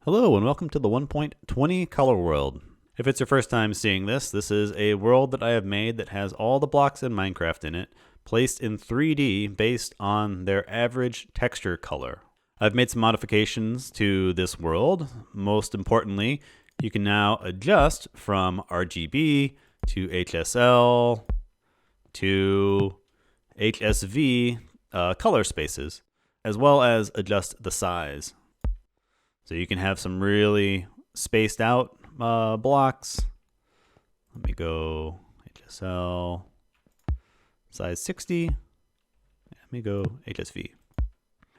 Hello and welcome to the 1.20 Color World. If it's your first time seeing this, this is a world that I have made that has all the blocks in Minecraft in it, placed in 3D based on their average texture color. I've made some modifications to this world. Most importantly, you can now adjust from RGB to HSL to HSV color spaces, as well as adjust the size. So you can have some really spaced out blocks. Let me go HSL size 60. Let me go HSV.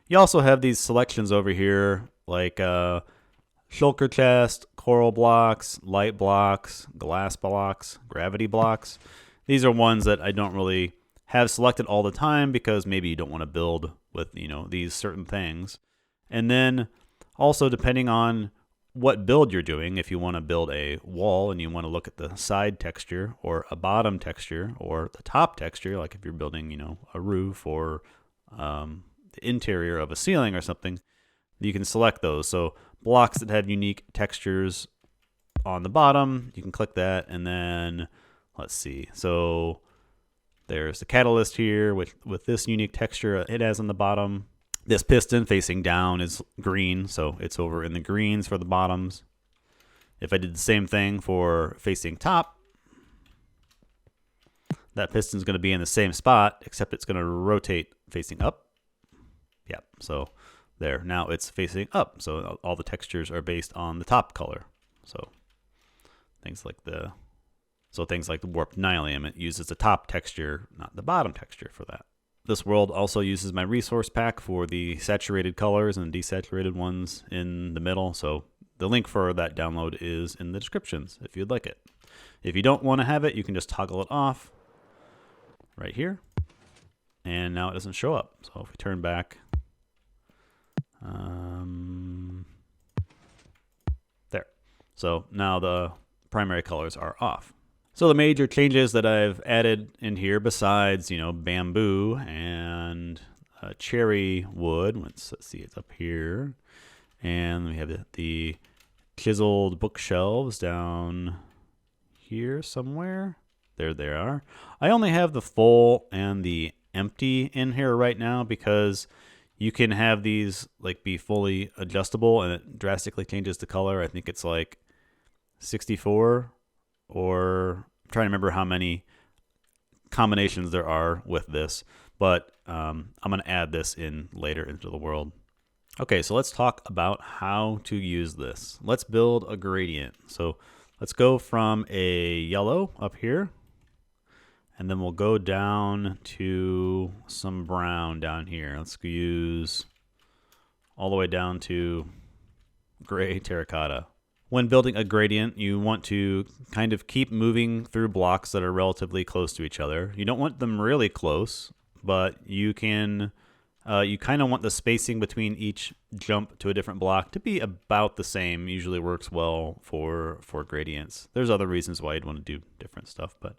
You also have these selections over here like shulker chest, coral blocks, light blocks, glass blocks, gravity blocks. These are ones that I don't really have selected all the time because maybe you don't want to build with, these certain things. And then also, depending on what build you're doing, if you want to build a wall and you want to look at the side texture or a bottom texture or the top texture, like if you're building, a roof or the interior of a ceiling or something, you can select those. So blocks that have unique textures on the bottom, you can click that, and then let's see. So there's the catalyst here with this unique texture it has on the bottom. This piston facing down is green, so it's over in the greens for the bottoms. If I did the same thing for facing top, that piston's going to be in the same spot, except it's going to rotate facing up. Yep, so there. Now it's facing up, so all the textures are based on the top color. So things like the warped nylium, it uses the top texture, not the bottom texture for that. This world also uses my resource pack for the saturated colors and desaturated ones in the middle. So the link for that download is in the descriptions if you'd like it. If you don't want to have it, you can just toggle it off right here. And now it doesn't show up. So if we turn back, there. So now the primary colors are off. So the major changes that I've added in here, besides, bamboo and cherry wood, let's see, it's up here. And we have the chiseled bookshelves down here somewhere. There they are. I only have the full and the empty in here right now because you can have these be fully adjustable and it drastically changes the color. I think it's like 64. Or I'm trying to remember how many combinations there are with this, but I'm going to add this in later into the world. Okay, so let's talk about how to use this. Let's build a gradient. So let's go from a yellow up here, and then we'll go down to some brown down here. Let's use all the way down to gray terracotta. When building a gradient, you want to kind of keep moving through blocks that are relatively close to each other. You don't want them really close, but you kind of want the spacing between each jump to a different block to be about the same. Usually works well for gradients. There's other reasons why you'd want to do different stuff, but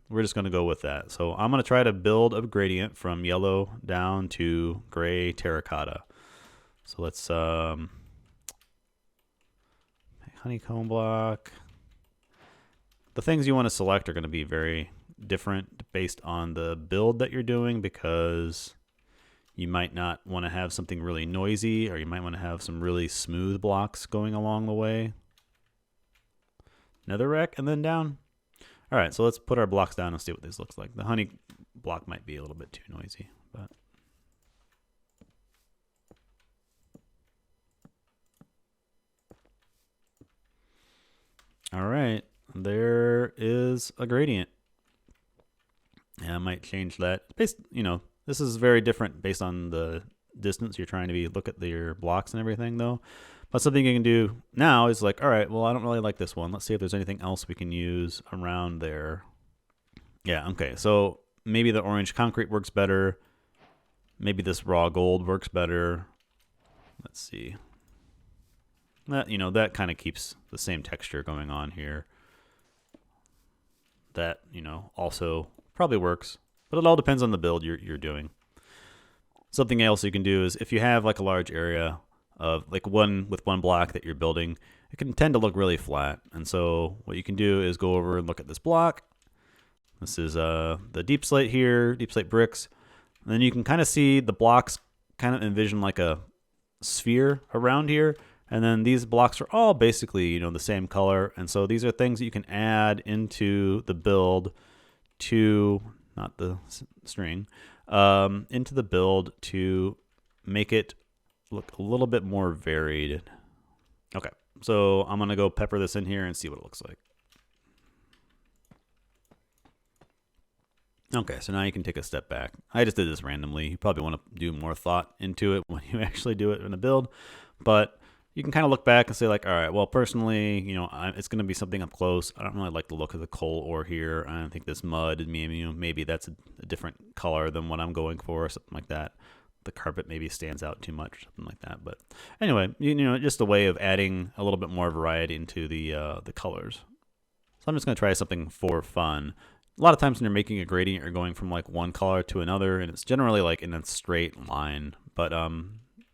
we're just going to go with that. So I'm going to try to build a gradient from yellow down to gray terracotta. So let's honeycomb block. The things you want to select are going to be very different based on the build that you're doing, because you might not want to have something really noisy, or you might want to have some really smooth blocks going along the way. Netherrack and then down. All right, so let's put our blocks down and see what this looks like. The honey block might be a little bit too noisy, but all right, there is a gradient. And I might change that. This is very different based on the distance you're trying to look at your blocks and everything, though. But something you can do now is all right, well, I don't really like this one. Let's see if there's anything else we can use around there. Yeah, okay, so maybe the orange concrete works better. Maybe this raw gold works better. Let's see. That kind of keeps the same texture going on here. That, also probably works, but it all depends on the build you're doing. Something else you can do is if you have a large area of like one block that you're building, it can tend to look really flat. And so what you can do is go over and look at this block. This is the deep slate here, deep slate bricks. And then you can kind of see the blocks kind of envision like a sphere around here. And then these blocks are all basically, the same color. And so these are things that you can add into the build to, not the string, into the build to make it look a little bit more varied. Okay, so I'm gonna go pepper this in here and see what it looks like. Okay, so now you can take a step back. I just did this randomly. You probably want to do more thought into it when you actually do it in a build, but you can kind of look back and say like, all right, well, personally, it's going to be something up close. I don't really like the look of the coal ore here. I don't think this mud, maybe that's a different color than what I'm going for, or something like that. The carpet maybe stands out too much, something like that. But anyway, just a way of adding a little bit more variety into the colors. So I'm just going to try something for fun. A lot of times when you're making a gradient, you're going from like one color to another, and it's generally like in a straight line. But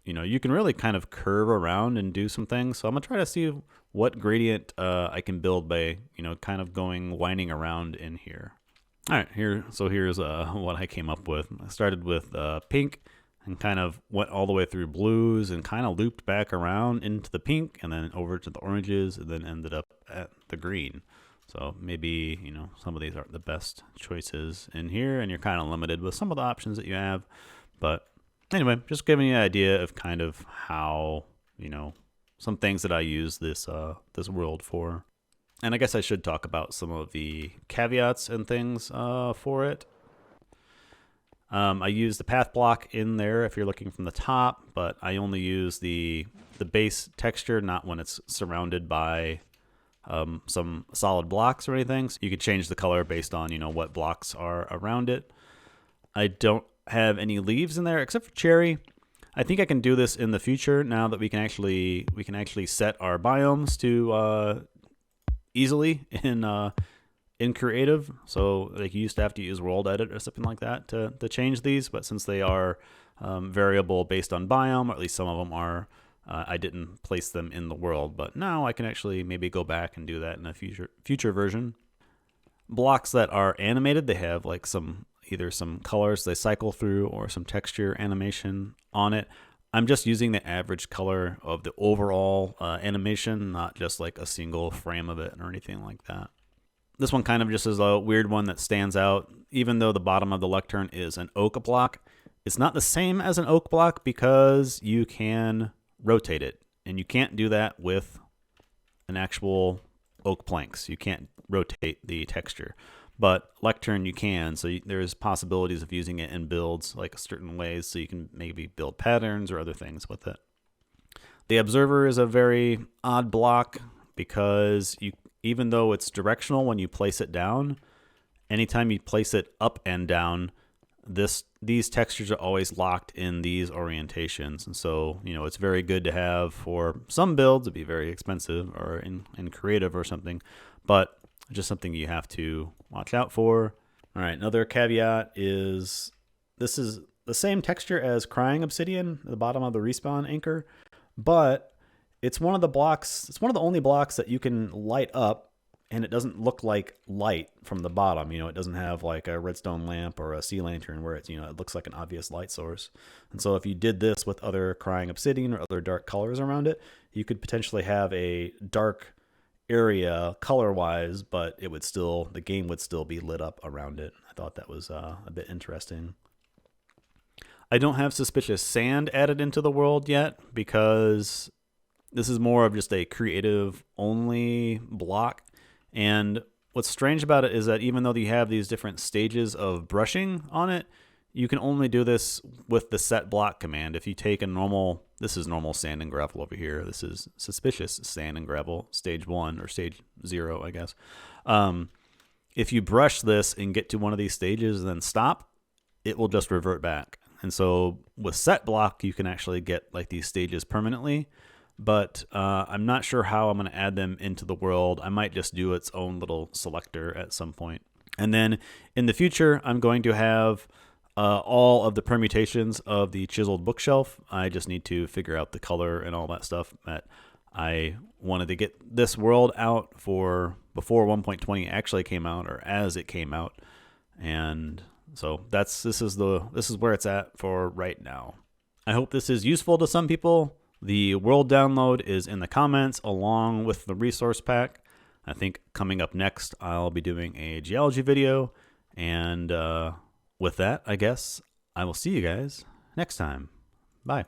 you can really kind of curve around and do some things. So I'm gonna try to see what gradient I can build by kind of winding around in here. All right, here's what I came up with. I started with pink and kind of went all the way through blues and kind of looped back around into the pink and then over to the oranges and then ended up at the green. So maybe, some of these aren't the best choices in here and you're kind of limited with some of the options that you have. But anyway, just giving you an idea of kind of how, some things that I use this world for. And I guess I should talk about some of the caveats and things for it. I use the path block in there if you're looking from the top, but I only use the base texture, not when it's surrounded by some solid blocks or anything. So you could change the color based on, what blocks are around it. I don't have any leaves in there except for cherry. I think I can do this in the future now that we can actually set our biomes to easily in creative. So like you used to have to use world edit or something like that to change these, but since they are variable based on biome, or at least some of them are, I didn't place them in the world, but now I can actually maybe go back and do that in a future version. Blocks that are animated, they have like either some colors they cycle through or some texture animation on it. I'm just using the average color of the overall animation, not just like a single frame of it or anything like that. This one kind of just is a weird one that stands out. Even though the bottom of the lectern is an oak block, it's not the same as an oak block because you can rotate it, and you can't do that with an actual oak planks. You can't rotate the texture, but lectern you can. So there's possibilities of using it in builds like certain ways, so you can maybe build patterns or other things with it. The observer is a very odd block because even though it's directional when you place it down, anytime you place it up and down, these textures are always locked in these orientations. And so, it's very good to have for some builds. It'd be very expensive or in creative or something, but just something you have to watch out for. All right, another caveat is this is the same texture as Crying Obsidian at the bottom of the respawn anchor, but it's one of the only blocks that you can light up and it doesn't look like light from the bottom. It doesn't have like a redstone lamp or a sea lantern where it's, it looks like an obvious light source. And so if you did this with other Crying Obsidian or other dark colors around it, you could potentially have a dark area color-wise, but the game would still be lit up around it. I thought that was a bit interesting. I don't have Suspicious Sand added into the world yet because this is more of just a creative only block. And what's strange about it is that even though you have these different stages of brushing on it, you can only do this with the set block command. If you take this is normal sand and gravel over here. This is suspicious sand and gravel, stage 1 or stage 0, I guess. If you brush this and get to one of these stages and then stop, it will just revert back. And so with set block, you can actually get like these stages permanently. But I'm not sure how I'm going to add them into the world. I might just do its own little selector at some point. And then in the future, I'm going to have all of the permutations of the chiseled bookshelf. I just need to figure out the color and all that stuff. That I wanted to get this world out for before 1.20 actually came out, or as it came out, and so this is where it's at for right now. I hope this is useful to some people. The world download is in the comments along with the resource pack. I think coming up next, I'll be doing a geology video, and with that, I guess I will see you guys next time. Bye.